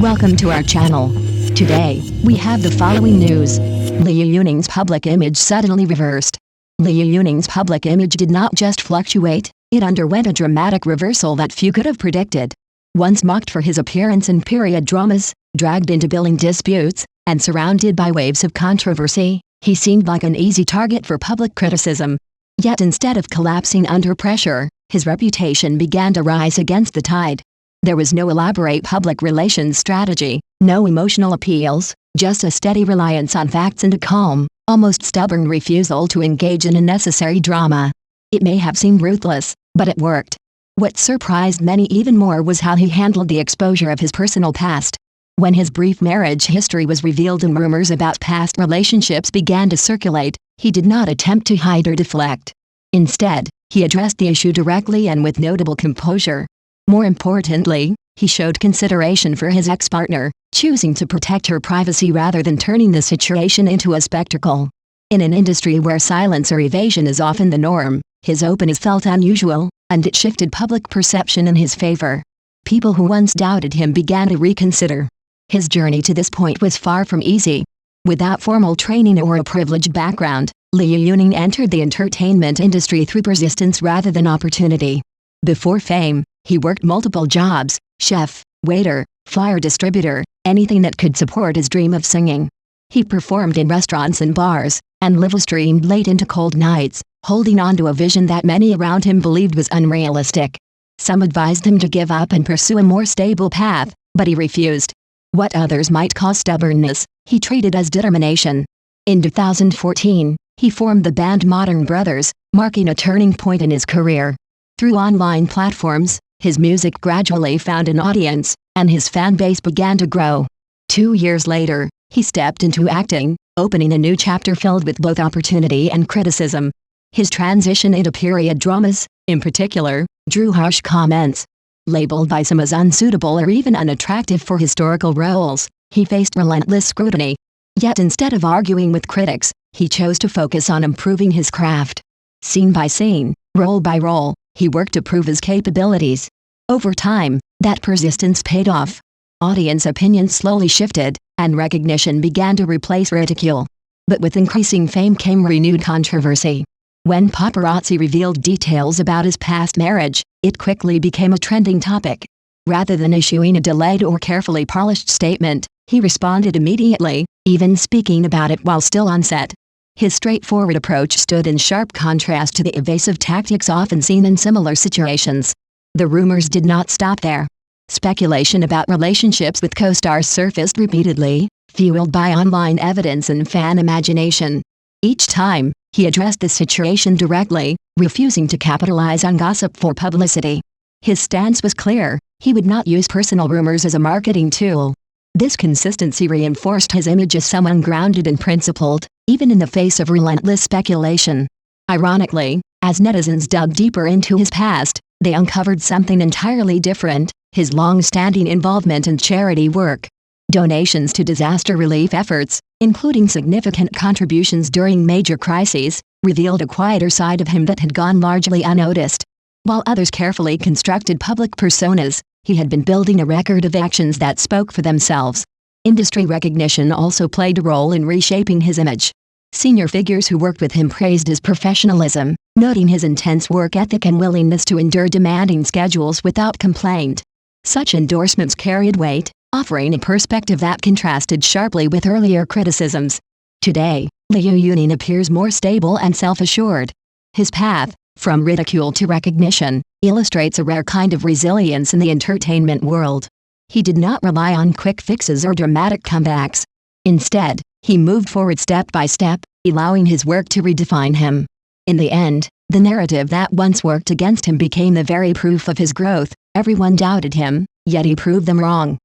Welcome to our channel. Today, we have the following news. Liu Yuning's public image suddenly reversed. Liu Yuning's public image did not just fluctuate, it underwent a dramatic reversal that few could have predicted. Once mocked for his appearance in period dramas, dragged into billing disputes, and surrounded by waves of controversy, he seemed like an easy target for public criticism. Yet instead of collapsing under pressure, his reputation began to rise against the tide. There was no elaborate public relations strategy, no emotional appeals, just a steady reliance on facts and a calm, almost stubborn refusal to engage in unnecessary drama. It may have seemed ruthless, but it worked. What surprised many even more was how he handled the exposure of his personal past. When his brief marriage history was revealed and rumors about past relationships began to circulate, he did not attempt to hide or deflect. Instead, he addressed the issue directly and with notable composure. More importantly, he showed consideration for his ex-partner, choosing to protect her privacy rather than turning the situation into a spectacle. In an industry where silence or evasion is often the norm, his openness felt unusual, and it shifted public perception in his favor. People who once doubted him began to reconsider. His journey to this point was far from easy. Without formal training or a privileged background, Liu Yuning entered the entertainment industry through persistence rather than opportunity. Before fame, he worked multiple jobs: chef, waiter, flyer distributor, anything that could support his dream of singing. He performed in restaurants and bars, and live-streamed late into cold nights, holding on to a vision that many around him believed was unrealistic. Some advised him to give up and pursue a more stable path, but he refused. What others might call stubbornness, he treated as determination. In 2014, he formed the band Modern Brothers, marking a turning point in his career. Through online platforms, his music gradually found an audience, and his fan base began to grow. 2 years later, he stepped into acting, opening a new chapter filled with both opportunity and criticism. His transition into period dramas, in particular, drew harsh comments. Labeled by some as unsuitable or even unattractive for historical roles, he faced relentless scrutiny. Yet instead of arguing with critics, he chose to focus on improving his craft. Scene by scene, role by role, he worked to prove his capabilities. Over time, that persistence paid off. Audience opinions slowly shifted, and recognition began to replace ridicule. But with increasing fame came renewed controversy. When paparazzi revealed details about his past marriage, it quickly became a trending topic. Rather than issuing a delayed or carefully polished statement, he responded immediately, even speaking about it while still on set. His straightforward approach stood in sharp contrast to the evasive tactics often seen in similar situations. The rumors did not stop there. Speculation about relationships with co-stars surfaced repeatedly, fueled by online evidence and fan imagination. Each time, he addressed the situation directly, refusing to capitalize on gossip for publicity. His stance was clear: he would not use personal rumors as a marketing tool. This consistency reinforced his image as someone grounded and principled, even in the face of relentless speculation. Ironically, as netizens dug deeper into his past, they uncovered something entirely different: his long-standing involvement in charity work. Donations to disaster relief efforts, including significant contributions during major crises, revealed a quieter side of him that had gone largely unnoticed. While others carefully constructed public personas, he had been building a record of actions that spoke for themselves. Industry recognition also played a role in reshaping his image. Senior figures who worked with him praised his professionalism, noting his intense work ethic and willingness to endure demanding schedules without complaint. Such endorsements carried weight, offering a perspective that contrasted sharply with earlier criticisms. Today, Liu Yuning appears more stable and self-assured. His path, from ridicule to recognition, illustrates a rare kind of resilience in the entertainment world. He did not rely on quick fixes or dramatic comebacks. Instead, he moved forward step by step, allowing his work to redefine him. In the end, the narrative that once worked against him became the very proof of his growth. Everyone doubted him, yet he proved them wrong.